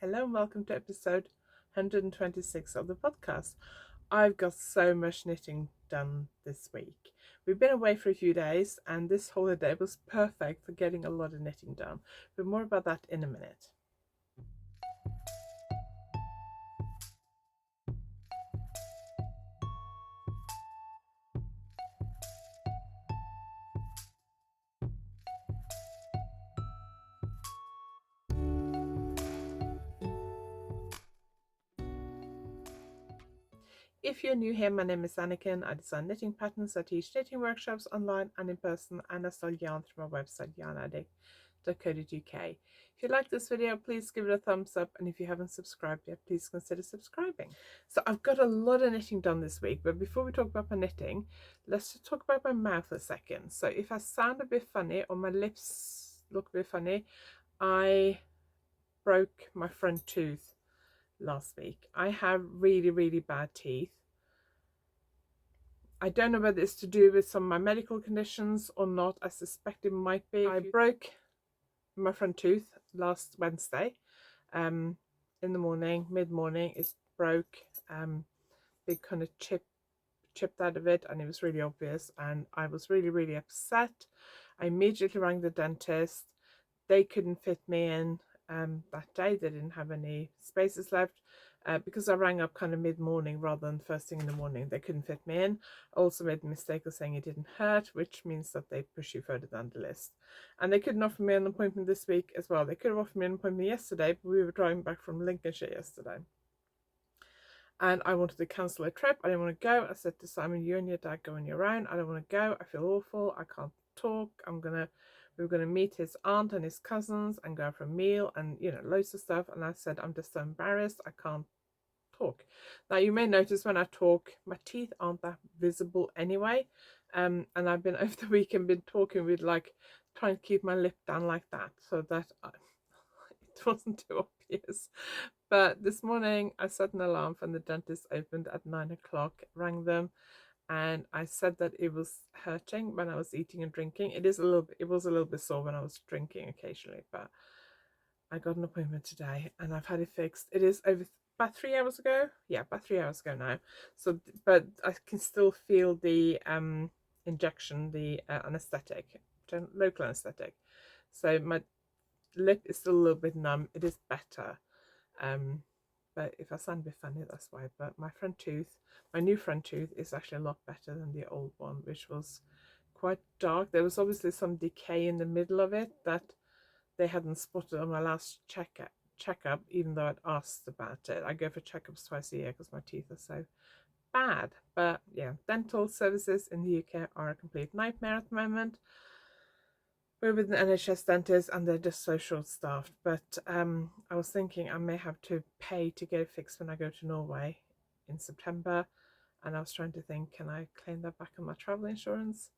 Hello and welcome to episode 126 of the podcast. I've got so much knitting done this week. We've been away for a few days and this holiday was perfect for getting a lot of knitting done. But more about that in a minute. If you're new here, my name is Anniken. I design knitting patterns. I teach knitting workshops online and in person, and I sell yarn through my website YarnAddict.co.uk. If you like this video, please give it a thumbs up, and if you haven't subscribed yet, please consider subscribing. So I've got a lot of knitting done this week, but before we talk about my knitting, let's just talk about my mouth a second. So if I sound a bit funny or my lips look a bit funny, I broke my front tooth last week. I have really bad teeth. I don't know whether it's to do with some of my medical conditions or not. I suspect it might be. I broke my front tooth last Wednesday in the morning, mid-morning. It broke, big kind of chipped out of it, and it was really obvious, and I was really upset. I immediately rang the dentist. They couldn't fit me in that day. They didn't have any spaces left. Because I rang up kind of mid-morning rather than first thing in the morning, they couldn't fit me in. I also made the mistake of saying it didn't hurt, which means that they push you further down the list. And they couldn't offer me an appointment this week as well. They could have offered me an appointment yesterday, but we were driving back from Lincolnshire yesterday. And I wanted to cancel a trip. I didn't want to go. I said to Simon, you and your dad go on your own. I don't want to go. I feel awful. I can't talk. We were gonna meet his aunt and his cousins and go for a meal and loads of stuff. And I said, I'm just so embarrassed. I can't talk. Now you may notice when I talk, my teeth aren't that visible anyway. And I've been over the weekend been talking with trying to keep my lip down like that so that it wasn't too obvious. But this morning I set an alarm when the dentist opened at 9 o'clock, rang them, and I said that it was hurting when I was eating and drinking. It was a little bit sore when I was drinking occasionally, but I got an appointment today and I've had it fixed. It is over about 3 hours ago. Yeah, about 3 hours ago now. So, but I can still feel the injection, the anesthetic, local anesthetic. So my lip is still a little bit numb. It is better. But if I sound a bit funny, that's why. But my new front tooth is actually a lot better than the old one, which was quite dark. There was obviously some decay in the middle of it that they hadn't spotted on my last checkup, even though I'd asked about it. I go for checkups twice a year because my teeth are so bad. But yeah, dental services in the UK are a complete nightmare at the moment. We're with an NHS dentist and they're just so short-staffed. But I was thinking I may have to pay to get it fixed when I go to Norway in September. And I was trying to think, can I claim that back on my travel insurance?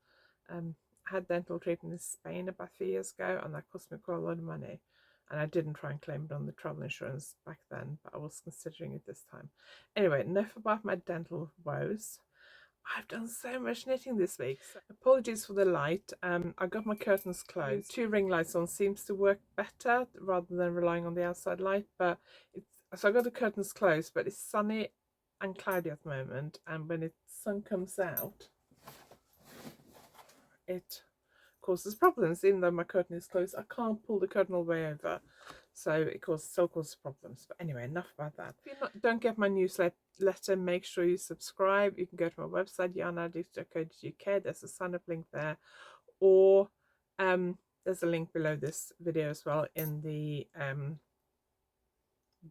I had dental treatment in Spain about 3 years ago, and that cost me quite a lot of money. And I didn't try and claim it on the travel insurance back then, but I was considering it this time. Anyway, enough about my dental woes. I've done so much knitting this week. So apologies for the light. I got my curtains closed. 2 ring lights on seems to work better rather than relying on the outside light. But so I got the curtains closed, but it's sunny and cloudy at the moment. And when the sun comes out, it causes problems. Even though my curtain is closed, I can't pull the curtain all the way over, so it still causes problems. But anyway, enough about that. If you don't get my newsletter, make sure you subscribe. You can go to my website YarnAddict.co.uk. There's a sign up link there, or there's a link below this video as well in the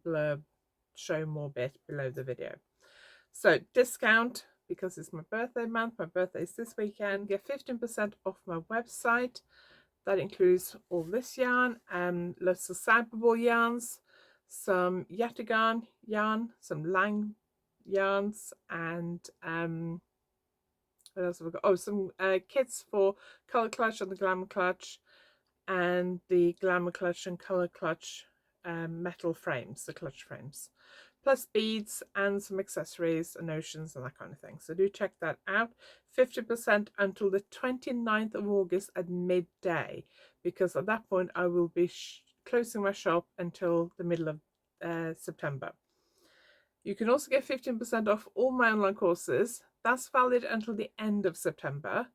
blurb show more bit below the video. So discount, because it's my birthday month. My birthday is this weekend. Get 15% off my website. That includes all this yarn, lots of sample yarns, some Yataghan yarn, some Lang yarns, and what else have we got? Oh, some kits for Colour Clutch and the Glamour Clutch, and the Glamour Clutch and Colour Clutch metal frames, the clutch frames, plus beads and some accessories and notions and that kind of thing. So do check that out. 50% until the 29th of August at midday, because at that point I will be closing my shop until the middle of September. You can also get 15% off all my online courses. That's valid until the end of September.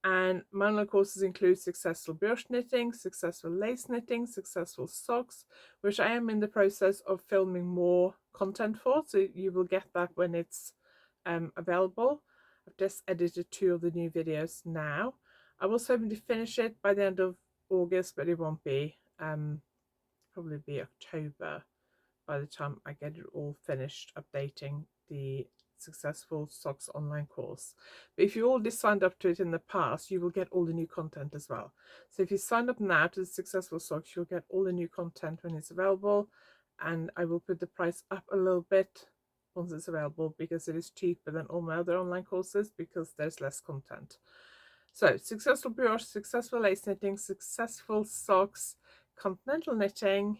And my online courses include successful brioche knitting, successful lace knitting, successful socks, which I am in the process of filming more content for. So you will get that when it's available. I've just edited 2 of the new videos now. I was hoping to finish it by the end of August, but it won't be. Probably be October by the time I get it all finished updating the successful socks online course. But if you already signed up to it in the past, you will get all the new content as well. So if you sign up now to the successful socks, you'll get all the new content when it's available, and I will put the price up a little bit once it's available, because it is cheaper than all my other online courses because there's less content. So successful brioche, successful lace knitting, successful socks, continental knitting,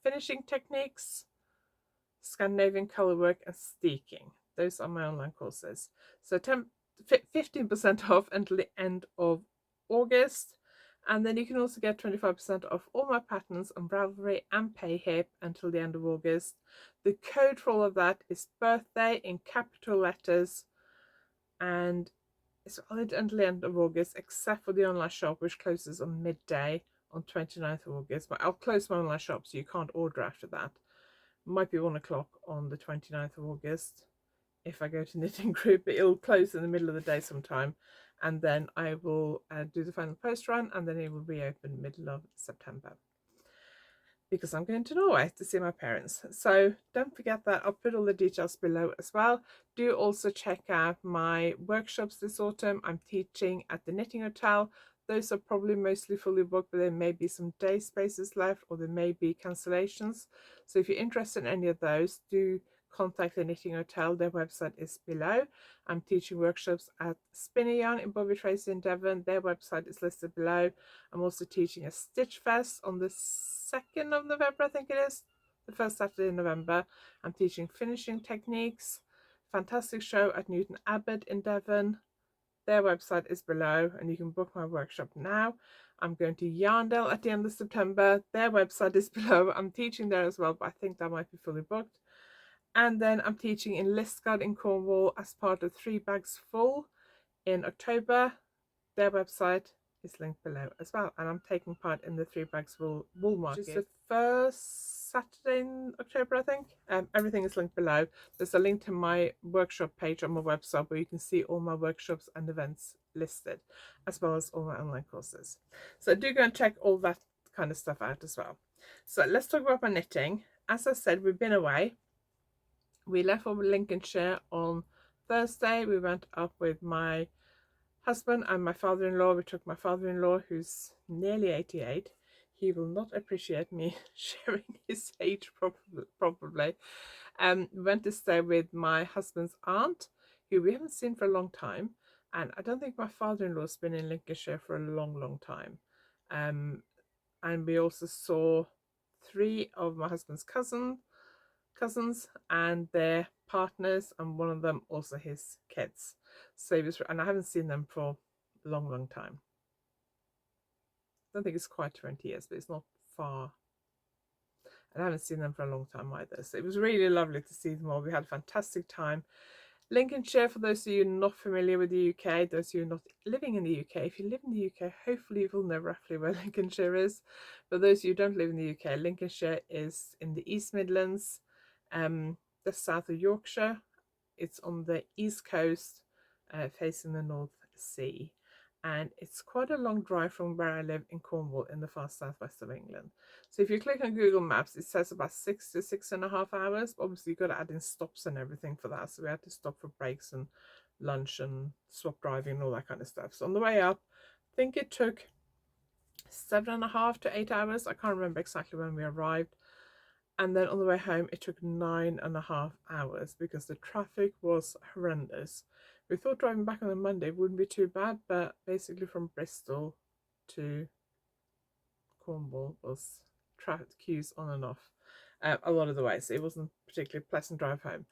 finishing techniques, Scandinavian colourwork, and steeking. Those are my online courses. So 15% off until the end of August. And then you can also get 25% off all my patterns on Ravelry and PayHip until the end of August. The code for all of that is birthday in capital letters, and it's valid until the end of August, except for the online shop, which closes on midday on 29th of August. But I'll close my online shop, so you can't order after that. Might be 1 o'clock on the 29th of August if I go to knitting group, but it'll close in the middle of the day sometime, and then I will do the final post run, and then it will reopen middle of September, because I'm going to Norway to see my parents. So don't forget that. I'll put all the details below as well. Do also check out my workshops this autumn. I'm teaching at the Knitting Hotel. Those are probably mostly fully booked, but there may be some day spaces left, or there may be cancellations. So if you're interested in any of those, do contact the Knitting Hotel. Their website is below. I'm teaching workshops at Spinny Yarn in Bobby Tracy in Devon. Their website is listed below. I'm also teaching a Stitch Fest on the 2nd of November, I think it is, the first Saturday in November. I'm teaching finishing techniques. Fantastic show at Newton Abbot in Devon. Their website is below, and you can book my workshop now. I'm going to Yarndale at the end of September. Their website is below. I'm teaching there as well, but I think that might be fully booked. And then I'm teaching in Liscard in Cornwall as part of 3 Bags Full in October. Their website is linked below as well. And I'm taking part in the 3 Bags Full wool market, which is the first Saturday in October, I think. Everything is linked below. There's a link to my workshop page on my website where you can see all my workshops and events listed, as well as all my online courses. So do go and check all that kind of stuff out as well. So let's talk about my knitting. As I said, we've been away. We left for Lincolnshire on Thursday. We went up with my husband and my father-in-law. We took my father-in-law, who's nearly 88. He will not appreciate me sharing his age, probably. We went to stay with my husband's aunt, who we haven't seen for a long time. And I don't think my father-in-law's been in Lincolnshire for a long time. And we also saw 3 of my husband's cousins and their partners, and one of them also his kids. So it was, and I haven't seen them for a long time. I don't think it's quite 20 years, but it's not far. And I haven't seen them for a long time either. So it was really lovely to see them all. We had a fantastic time. Lincolnshire, for those of you not familiar with the UK, those of you not living in the UK, if you live in the UK, hopefully you will know roughly where Lincolnshire is. But those of you who don't live in the UK, Lincolnshire is in the East Midlands, just south of Yorkshire. It's on the east coast, facing the North Sea, and it's quite a long drive from where I live in Cornwall in the far southwest of England. So if you click on Google Maps, it says about 6 to 6.5 hours. But obviously you've got to add in stops and everything for that, so we had to stop for breaks and lunch and swap driving and all that kind of stuff. So on the way up, I think it took 7.5 to 8 hours. I can't remember exactly when we arrived. And then on the way home, it took 9.5 hours because the traffic was horrendous. We thought driving back on a Monday wouldn't be too bad, but basically from Bristol to Cornwall was traffic queues on and off a lot of the way. So it wasn't a particularly pleasant drive home.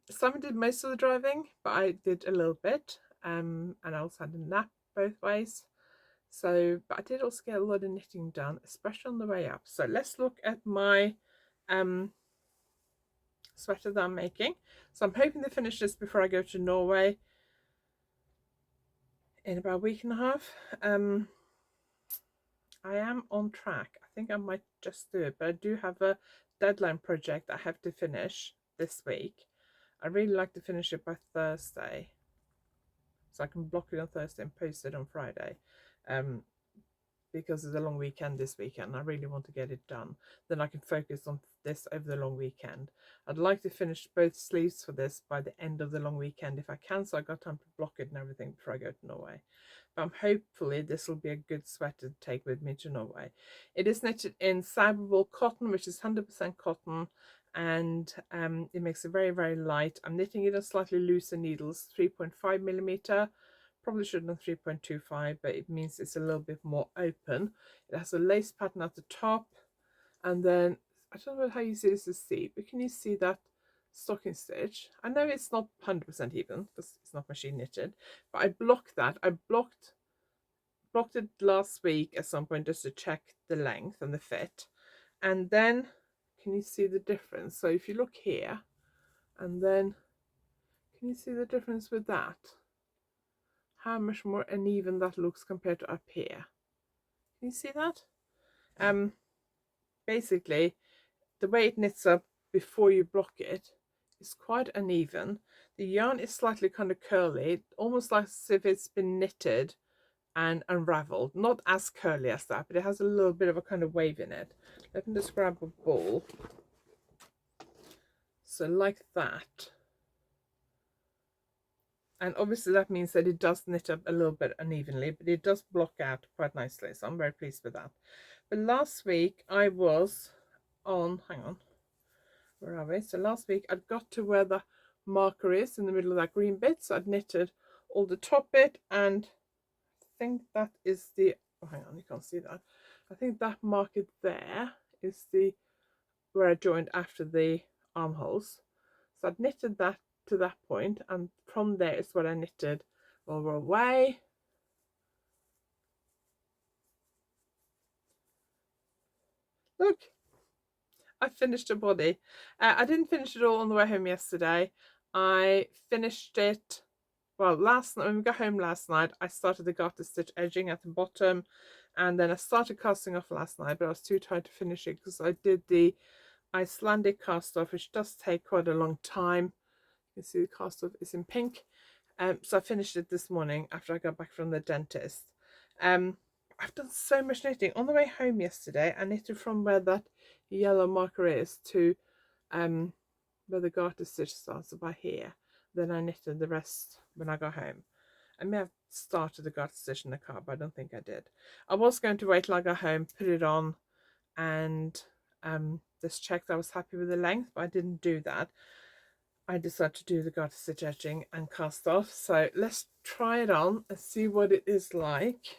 Simon did most of the driving, but I did a little bit. And I also had a nap both ways. So, but I did also get a lot of knitting done, especially on the way up. So let's look at my sweater that I'm making. So I'm hoping to finish this before I go to Norway in about a week and a half. I am on track. I think I might just do it, but I do have a deadline project I have to finish this week. I really like to finish it by Thursday, so I can block it on Thursday and post it on Friday. Because it's a long weekend this weekend. I really want to get it done. Then I can focus on this over the long weekend. I'd like to finish both sleeves for this by the end of the long weekend if I can, so I got time to block it and everything before I go to Norway. But hopefully this will be a good sweater to take with me to Norway. It is knitted in cyberwool cotton, which is 100% cotton, and it makes it very, very light. I'm knitting it on slightly looser needles, 3.5mm. Probably should have done 3.25, but it means it's a little bit more open. It has a lace pattern at the top, and then I don't know how you see this to see, but can you see that stocking stitch? I know it's not 100% even because it's not machine knitted, but I blocked that. I blocked it last week at some point just to check the length and the fit, and then can you see the difference? So if you look here, and then can you see the difference with that? How much more uneven that looks compared to up here. Can you see that? Basically, the way it knits up before you block it is quite uneven. The yarn is slightly kind of curly, almost like as if it's been knitted and unraveled. Not as curly as that, but it has a little bit of a kind of wave in it. Let me just grab a ball. So like that. And obviously that means that it does knit up a little bit unevenly, but it does block out quite nicely, so I'm very pleased with that. But last week I was on, hang on, where are we? So last week I'd got to where the marker is in the middle of that green bit, so I'd knitted all the top bit, and I think that is the, oh hang on, you can't see that. I think that marker there is the, where I joined after the armholes. So I'd knitted that to that point, and from there is what I knitted all the way. Look, I finished a body. I didn't finish it all on the way home yesterday. I finished it, well, last night when we got home last night. I started the garter stitch edging at the bottom, and then I started casting off last night, but I was too tired to finish it because I did the Icelandic cast off, which does take quite a long time. You can see the cast off is in pink. So I finished it this morning after I got back from the dentist. I've done so much knitting. On the way home yesterday, I knitted from where that yellow marker is to where the garter stitch starts, by here. Then I knitted the rest when I got home. I may have started the garter stitch in the car, but I don't think I did. I was going to wait till I got home, put it on, and just check that I was happy with the length, but I didn't do that. I decided to do the garter stitch edging and cast off. So let's try it on and see what it is like.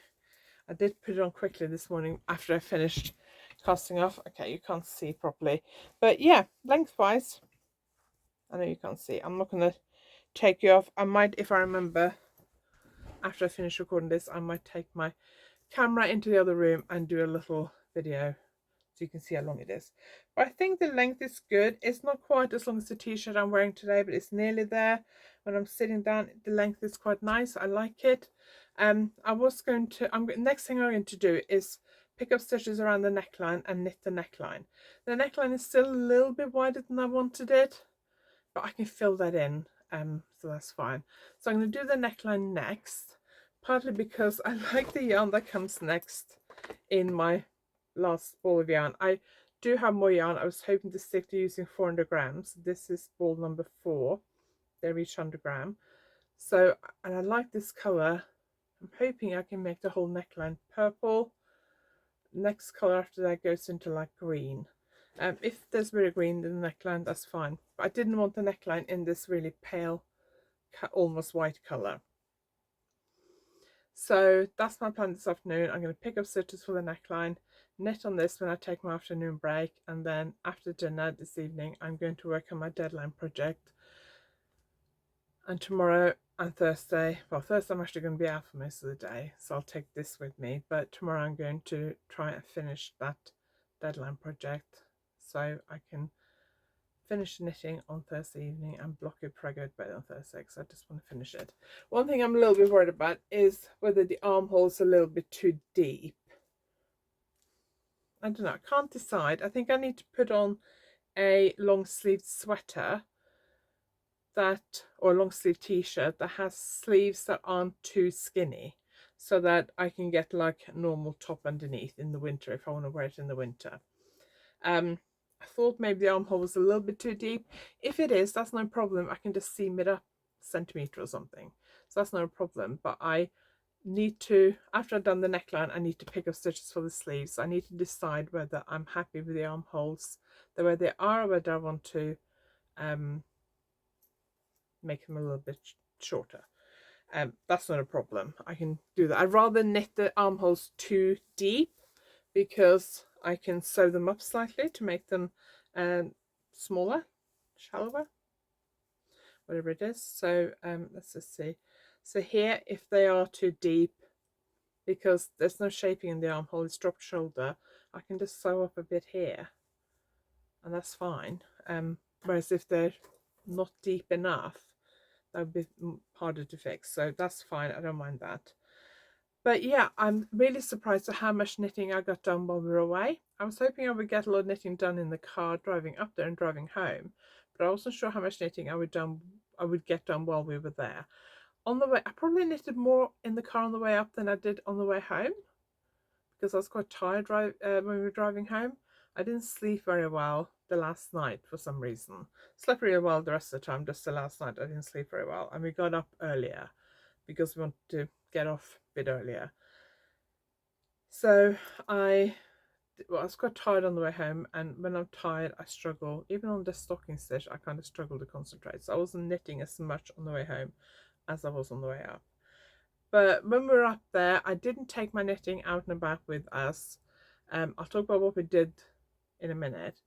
I did put it on quickly this morning after I finished casting off. Okay, you can't see properly, but yeah, lengthwise, I know you can't see. I'm not going to take you off. I might, if I remember after I finish recording this, I might take my camera into the other room and do a little video so you can see how long it is. But I think the length is good. It's not quite as long as the t-shirt I'm wearing today, but it's nearly there. When I'm sitting down, the length is quite nice. I like it. Next thing I'm going to do is pick up stitches around the neckline and knit the neckline. The neckline is still a little bit wider than I wanted it, but I can fill that in, so that's fine. So I'm going to do the neckline next, partly because I like the yarn that comes next in my last ball of yarn. I do have more yarn. I was hoping to stick to using 400 grams. This is ball number 4. They're each 100 gram. So, and I like this colour. I'm hoping I can make the whole neckline purple. Next colour after that goes into like green. If there's a bit of green in the neckline, that's fine. But I didn't want the neckline in this really pale, almost white colour. So that's my plan this afternoon. I'm going to pick up stitches for the neckline, knit on this when I take my afternoon break, and then after dinner this evening I'm going to work on my deadline project. And tomorrow And Thursday, well, Thursday I'm actually going to be out for most of the day, so I'll take this with me. But tomorrow I'm going to try and finish that deadline project so I can finish knitting on Thursday evening and block it before I go to bed on Thursday, because I just want to finish it. One thing I'm a little bit worried about is whether the armhole's a little bit too deep. I don't know, I can't decide. I think I need to put on a long sleeved sweater or long sleeve t-shirt that has sleeves that aren't too skinny, so that I can get like a normal top underneath in the winter if I want to wear it in the winter. I thought maybe the armhole was a little bit too deep. If it is, that's no problem. I can just seam it up a centimetre or something, so that's no problem. But I need to, after I've done the neckline, I need to pick up stitches for the sleeves. I need to decide whether I'm happy with the armholes the way they are, or whether I want to make them a little bit shorter. That's not a problem. I can do that. I'd rather knit the armholes too deep, because I can sew them up slightly to make them smaller, shallower, whatever it is. So let's just see. So here, if they are too deep, because there's no shaping in the armhole, it's dropped shoulder, I can just sew up a bit here, and that's fine. Whereas if they're not deep enough, that would be harder to fix. So that's fine. I don't mind that. But yeah, I'm really surprised at how much knitting I got done while we were away. I was hoping I would get a lot of knitting done in the car driving up there and driving home, but I wasn't sure how much knitting I would get done while we were there. On the way, I probably knitted more in the car on the way up than I did on the way home, because I was quite tired when we were driving home. I didn't sleep very well the last night for some reason. Slept really well the rest of the time, just the last night I didn't sleep very well, and we got up earlier because we wanted to get off a bit earlier. So I was quite tired on the way home, and when I'm tired I struggle. Even on the stocking stitch I kind of struggle to concentrate, so I wasn't knitting as much on the way home as I was on the way up. But when we were up there, I didn't take my knitting out and about with us. I'll talk about what we did in a minute.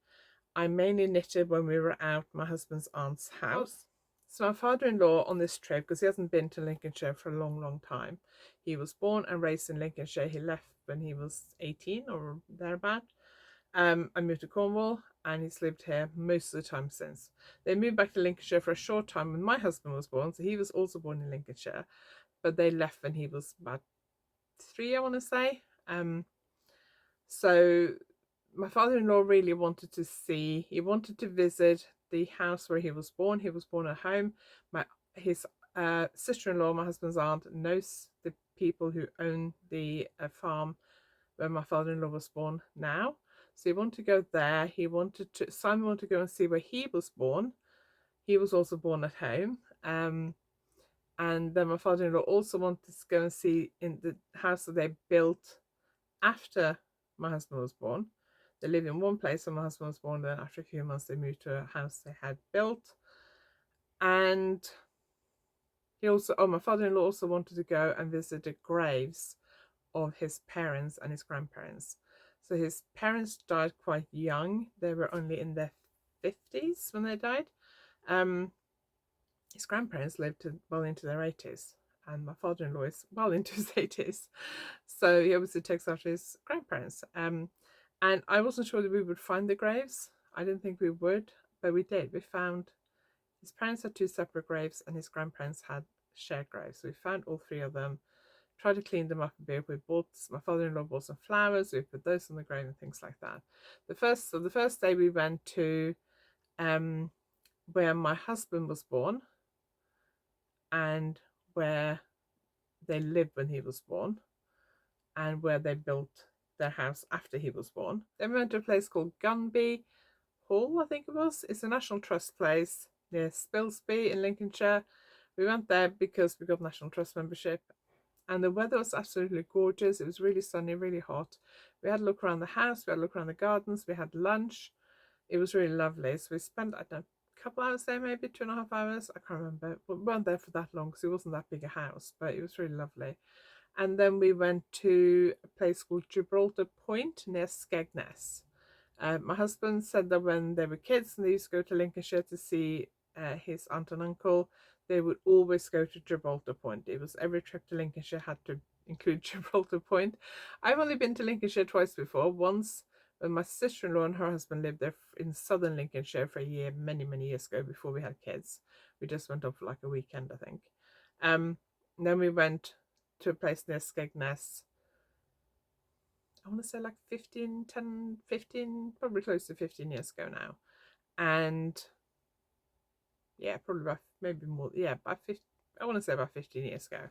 I mainly knitted when we were out my husband's aunt's house. So my father-in-law on this trip, because he hasn't been to Lincolnshire for a long time, he was born and raised in Lincolnshire. He left when he was 18 or thereabout. I moved to Cornwall, and he's lived here most of the time since. They moved back to Lincolnshire for a short time when my husband was born, so he was also born in Lincolnshire, but they left when he was about 3, I want to say. So my father-in-law really wanted to visit the house where he was born. He was born at home. His sister-in-law, my husband's aunt, knows the people who own the farm where my father-in-law was born now. So he wanted to go there. Simon wanted to go and see where he was born. He was also born at home. And then my father-in-law also wanted to go and see in the house that they built after my husband was born. They lived in one place when my husband was born, then after a few months they moved to a house they had built. And my father-in-law also wanted to go and visit the graves of his parents and his grandparents. So his parents died quite young. They were only in their 50s when they died. His grandparents lived well into their 80s, and my father-in-law is well into his 80s. So he obviously takes after his grandparents. And I wasn't sure that we would find the graves. I didn't think we would, but we did. We found his parents had 2 separate graves, and his grandparents had shared graves. So we found all 3 of them, tried to clean them up a bit. My father-in-law bought some flowers. We put those on the grave and things like that. The first day we went to where my husband was born, and where they lived when he was born, and where they built their house after he was born. Then we went to a place called Gunby Hall, I think it was. It's a National Trust place near Spilsby in Lincolnshire. We went there because we got National Trust membership, and the weather was absolutely gorgeous. It was really sunny, really hot. We had a look around the house, we had a look around the gardens, we had lunch. It was really lovely. So we spent, I don't know, a couple hours there, maybe 2.5 hours. I can't remember. We weren't there for that long because it wasn't that big a house, but it was really lovely. And then we went to a place called Gibraltar Point near Skegness. My husband said that when they were kids and they used to go to Lincolnshire to see his aunt and uncle, they would always go to Gibraltar Point. It was every trip to Lincolnshire had to include Gibraltar Point. I've only been to Lincolnshire twice before. Once when my sister-in-law and her husband lived there in southern Lincolnshire for a year, many years ago, before we had kids. We just went off for like a weekend, I think. Then we went to a place near Skegness. I want to say like 15, probably close to 15 years ago now. And yeah, probably about maybe more. Yeah, about 50. I want to say about 15 years ago.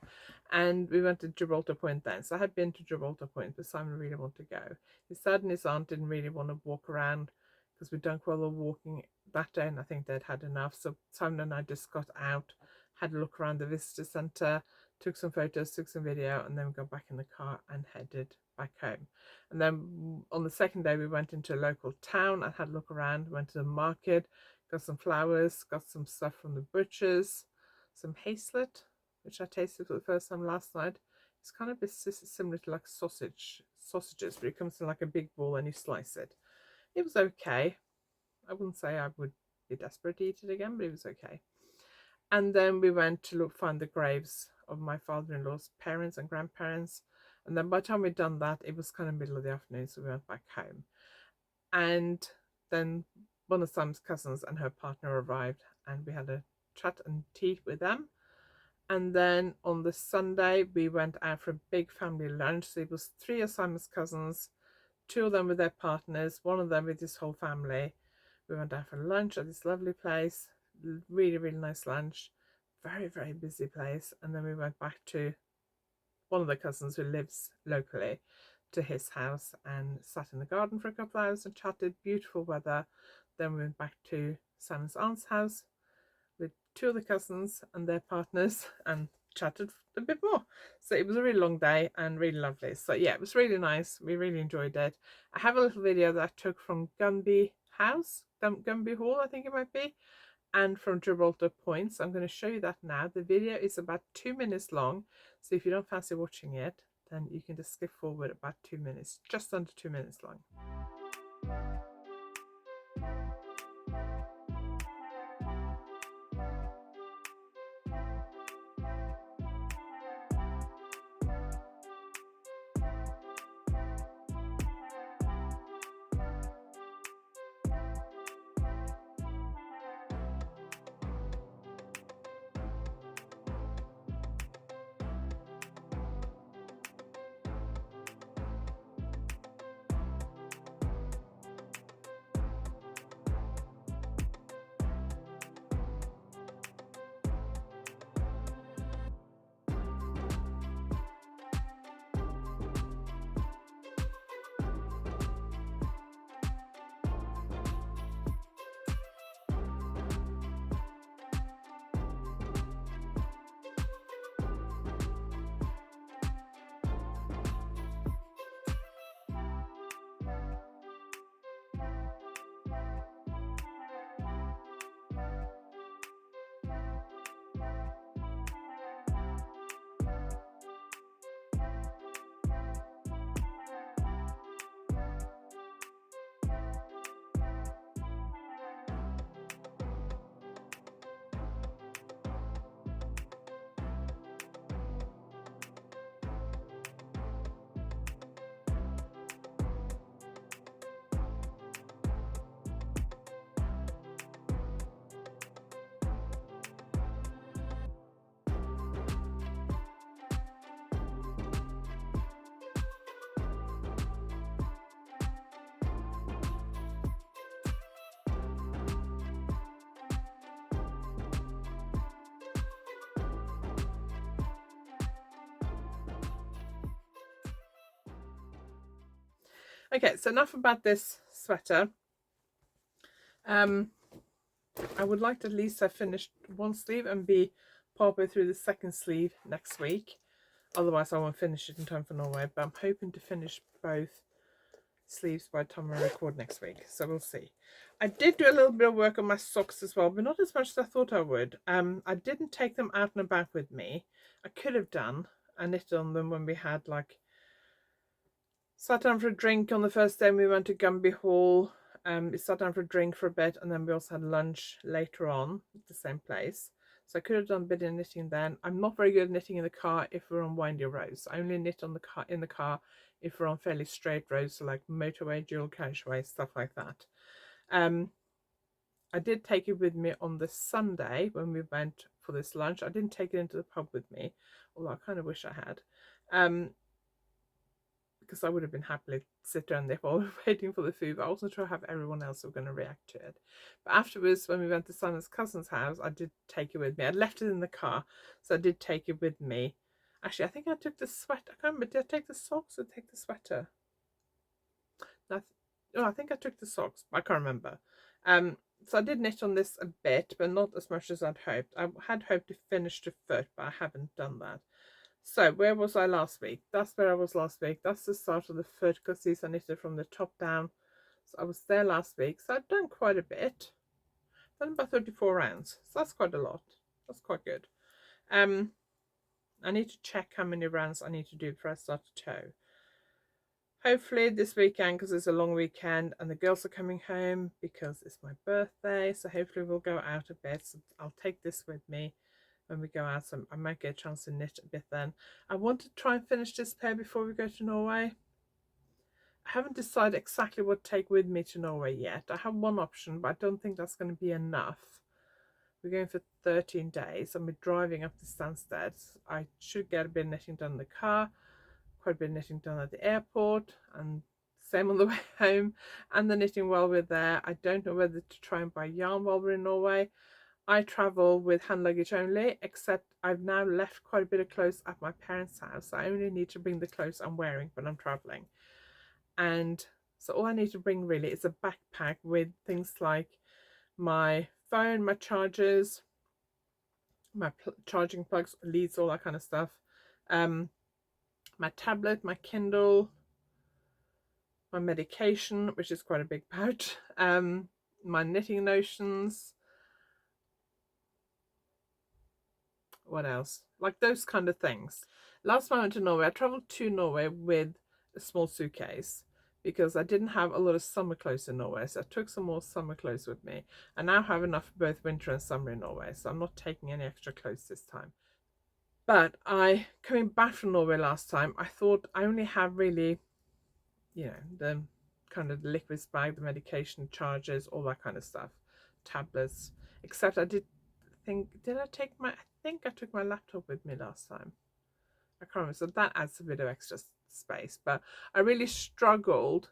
And we went to Gibraltar Point then. So I had been to Gibraltar Point, but Simon really wanted to go. His dad and his aunt didn't really want to walk around because we'd done quite a lot of walking that day, and I think they'd had enough. So Simon and I just got out, had a look around the visitor centre, took some photos, took some video, and then we got back in the car and headed back home. And then on the second day, we went into a local town and had a look around, went to the market, got some flowers, got some stuff from the butchers, some hazelnut, which I tasted for the first time last night. It's kind of similar to like sausages, but it comes in like a big ball and you slice it. It was okay. I wouldn't say I would be desperate to eat it again, but it was okay. And then we went to find the graves of my father-in-law's parents and grandparents. And then by the time we'd done that, it was kind of middle of the afternoon, so we went back home. And then one of Sam's cousins and her partner arrived, and we had a chat and tea with them. And then on the Sunday, we went out for a big family lunch. So it was 3 of Simon's cousins, 2 of them with their partners, 1 of them with his whole family. We went out for lunch at this lovely place. Really nice lunch. Very busy place. And then we went back to one of the cousins who lives locally, to his house, and sat in the garden for a couple of hours and chatted. Beautiful weather. Then we went back to Simon's aunt's house with 2 of the cousins and their partners and chatted a bit more. So it was a really long day and really lovely. So yeah, it was really nice. We really enjoyed it. I have a little video that I took from Gumby House, Gumby Hall, I think it might be, and from Gibraltar Point. So I'm going to show you that now. The video is about 2 minutes long. So if you don't fancy watching it, then you can just skip forward about 2 minutes, just under 2 minutes long. Okay, so enough about this sweater. I would like to at least have finished one sleeve and be partway through the second sleeve next week. Otherwise I won't finish it in time for Norway, but I'm hoping to finish both sleeves by the time I record next week, so we'll see. I did do a little bit of work on my socks as well, but not as much as I thought I would. I didn't take them out and about with me. I could have done. I knitted on them when we had like sat down for a drink on the first day. We went to Gumby Hall. We sat down for a drink for a bit, and then we also had lunch later on at the same place. So I could have done a bit of knitting then. I'm not very good at knitting in the car if we're on windy roads. I only knit on the car in the car if we're on fairly straight roads, so like motorway, dual carriageway, stuff like that. I did take it with me on the Sunday when we went for this lunch. I didn't take it into the pub with me, although I kind of wish I had. Because I would have been happily sit down there while we were waiting for the food, but I wasn't sure how everyone else was going to react to it. But afterwards, when we went to Simon's cousin's house, I did take it with me. I left it in the car, so I did take it with me. Actually, I think I took the sweater. I can't remember. Did I take the socks or take the sweater? I think I took the socks. I can't remember. So I did knit on this a bit, but not as much as I'd hoped. I had hoped to finish the foot, but I haven't done that. So where was I last week? That's where I was last week. That's the start of the foot, because these are knitted from the top down. So I was there last week. So I've done quite a bit. Done about 34 rounds. So that's quite a lot. That's quite good. I need to check how many rounds I need to do before I start to toe. Hopefully this weekend, because it's a long weekend and the girls are coming home because it's my birthday. So hopefully we'll go out a bit. So I'll take this with me when we go out. So I might get a chance to knit a bit then. I want to try and finish this pair before we go to Norway. I haven't decided exactly what to take with me to Norway yet. I have one option, but I don't think that's going to be enough. We're going for 13 days and we're driving up to Stansted. I should get a bit of knitting done in the car, quite a bit of knitting done at the airport, and same on the way home, and the knitting while we're there. I don't know whether to try and buy yarn while we're in Norway. I travel with hand luggage only, except I've now left quite a bit of clothes at my parents' house. I only need to bring the clothes I'm wearing when I'm traveling. And so all I need to bring really is a backpack with things like my phone, my chargers, my charging plugs, leads, all that kind of stuff, my tablet, my Kindle, my medication, which is quite a big pouch, my knitting notions, what else, like those kind of things. Last time I went to Norway, I traveled to Norway with a small suitcase because I didn't have a lot of summer clothes in Norway, so I took some more summer clothes with me. I now have enough for both winter and summer in Norway, so I'm not taking any extra clothes this time. But coming back from Norway last time, I thought I only have really, the kind of the liquids bag, the medication, charges, all that kind of stuff, tablets, except I did I think I took my laptop with me last time. I can't remember, so that adds a bit of extra space, but I really struggled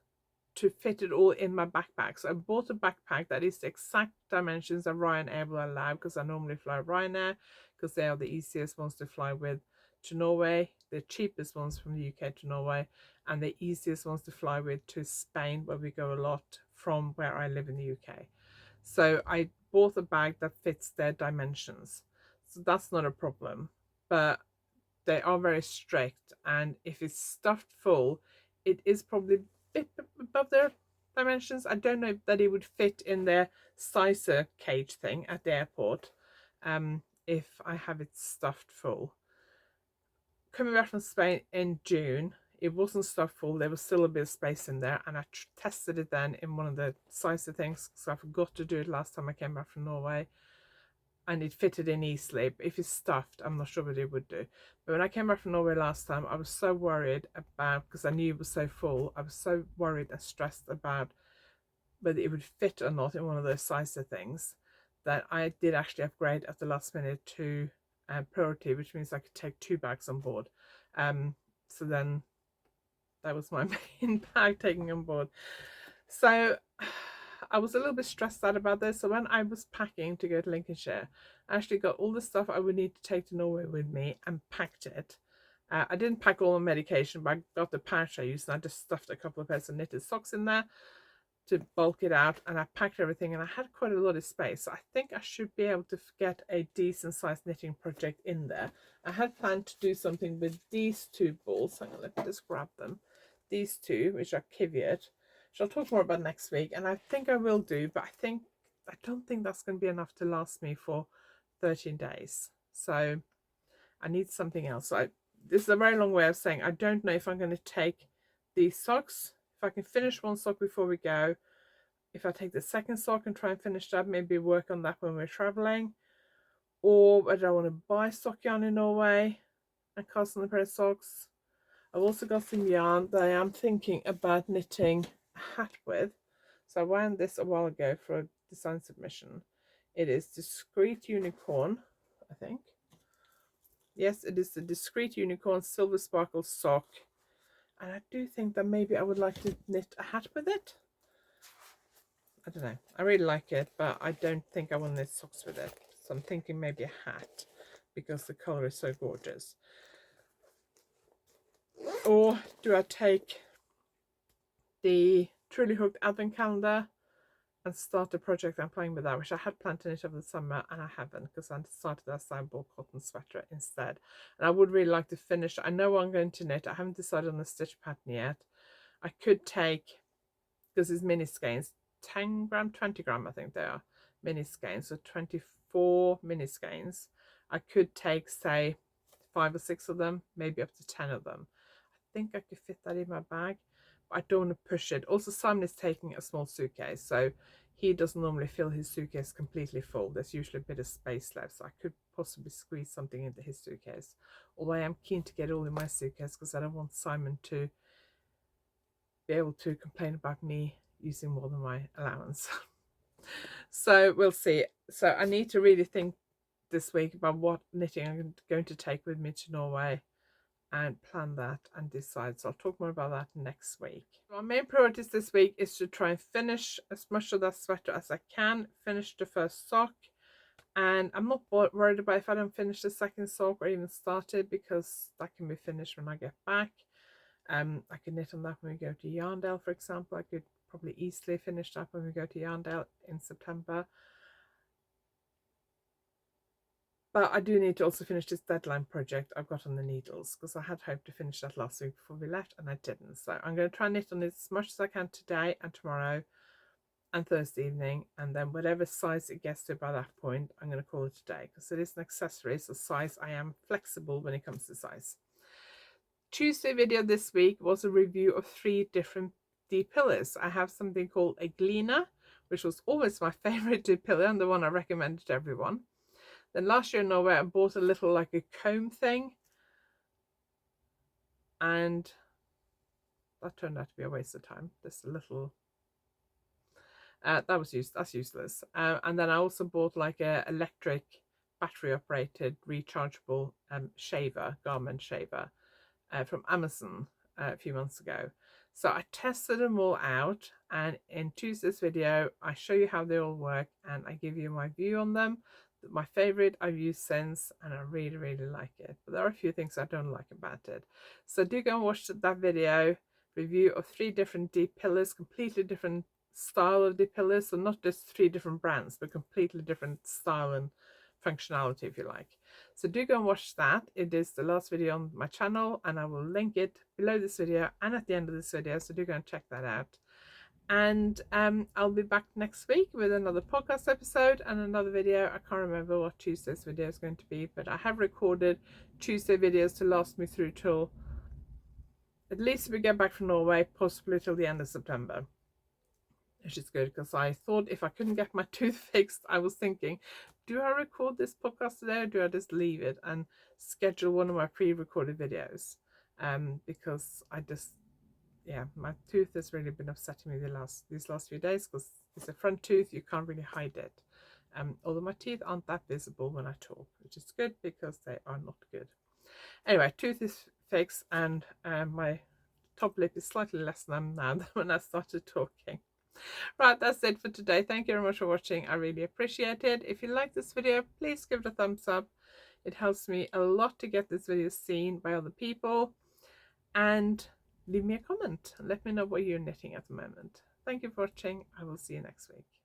to fit it all in my backpack. So I bought a backpack that is the exact dimensions that Ryanair will allow, because I normally fly Ryanair because they are the easiest ones to fly with to Norway, the cheapest ones from the UK to Norway, and the easiest ones to fly with to Spain, where we go a lot from where I live in the UK. So I bought a bag that fits their dimensions. So that's not a problem. But they are very strict, and if it's stuffed full, it is probably a bit above their dimensions. I don't know that it would fit in their sizer cage thing at the airport if I have it stuffed full. Coming back from Spain in June, it wasn't stuffed full. There was still a bit of space in there, and I tested it then in one of the sizer things, so I forgot to do it last time I came back from Norway, and it fitted in easily. But if it's stuffed, I'm not sure what it would do. But when I came back from Norway last time, I was so worried about, because I knew it was so full, I was so worried and stressed about whether it would fit or not in one of those sizer things, that I did actually upgrade at the last minute to priority, which means I could take 2 bags on board. So then that was my main bag taking on board. So I was a little bit stressed out about this. So when I was packing to go to Lincolnshire, I actually got all the stuff I would need to take to Norway with me and packed it. I didn't pack all my medication, but I got the pouch I used, and I just stuffed a couple of pairs of knitted socks in there to bulk it out, and I packed everything, and I had quite a lot of space. So I think I should be able to get a decent sized knitting project in there. I had planned to do something with these 2 balls. Hang on, let me just grab them. These 2, which are Kiviot, which I'll talk more about next week, and I think I will do, but I don't think that's going to be enough to last me for 13 days. So I need something else. So this is a very long way of saying I don't know if I'm going to take these socks. If I can finish one sock before we go, if I take the second sock and try and finish that, maybe work on that when we're traveling, or whether I want to buy sock yarn in Norway and cast on a pair of socks. I've also got some yarn that I am thinking about knitting a hat with. So I wound this a while ago for a design submission. It is Discreet Unicorn, I think. Yes, it is the Discreet Unicorn Silver Sparkle Sock. And I do think that maybe I would like to knit a hat with it. I don't know. I really like it, but I don't think I want to knit socks with it. So I'm thinking maybe a hat because the colour is so gorgeous. Or do I take the Truly Hooked Advent Calendar and start a project I'm playing with that, which I had planned to knit over the summer and I haven't because I started that sideboard cotton sweater instead. And I would really like to finish. I know what I'm going to knit. I haven't decided on the stitch pattern yet. I could take, because it's mini skeins, 10 gram, 20 gram, I think they are mini skeins, so 24 mini skeins. I could take, say, 5 or 6 of them, maybe up to 10 of them. I think I could fit that in my bag, but I don't want to push it. Also, Simon is taking a small suitcase, so he doesn't normally fill his suitcase completely full. There's usually a bit of space left, so I could possibly squeeze something into his suitcase. Although I am keen to get all in my suitcase because I don't want Simon to be able to complain about me using more than my allowance. So we'll see. So I need to really think this week about what knitting I'm going to take with me to Norway and plan that and decide. So I'll talk more about that next week. My main priorities this week is to try and finish as much of that sweater as I can, finish the first sock, and I'm not worried about if I don't finish the second sock or even start it because that can be finished when I get back. I could knit on that when we go to Yarndale, for example. I could probably easily finish that when we go to Yarndale in September. But I do need to also finish this deadline project I've got on the needles because I had hoped to finish that last week before we left and I didn't. So I'm going to try and knit on it as much as I can today and tomorrow and Thursday evening, and then whatever size it gets to by that point, I'm going to call it a day because it is an accessory, so size, I am flexible when it comes to size. Tuesday video this week was a review of 3 different D-pillars. I have something called a Gleaner, which was always my favorite D-pillar and the one I recommended to everyone. Then last year in Norway I bought a little like a comb thing, and that turned out to be a waste of time. Just a little that's useless. And then I also bought like a electric battery operated rechargeable shaver, garment shaver, from Amazon a few months ago. So I tested them all out, and in Tuesday's video I show you how they all work and I give you my view on them. My favorite I've used since and I really like it, but there are a few things I don't like about it. So do go and watch that video review of 3 different D-pillars, completely different style of D-pillars, so not just 3 different brands but completely different style and functionality, if you like. So do go and watch that. It is the last video on my channel and I will link it below this video and at the end of this video, so do go and check that out. And I'll be back next week with another podcast episode and another video. I can't remember what Tuesday's video is going to be, but I have recorded Tuesday videos to last me through till at least we get back from Norway, possibly till the end of September, which is good because I thought if I couldn't get my tooth fixed, I was thinking, do I record this podcast today or do I just leave it and schedule one of my pre-recorded videos? Because I just, yeah, my tooth has really been upsetting me these last few days because it's a front tooth, you can't really hide it. Although my teeth aren't that visible when I talk, which is good because they are not good. Anyway, tooth is fixed and my top lip is slightly less numb now than when I started talking. Right, that's it for today. Thank you very much for watching. I really appreciate it. If you like this video, please give it a thumbs up. It helps me a lot to get this video seen by other people. And leave me a comment and let me know what you're knitting at the moment. Thank you for watching. I will see you next week.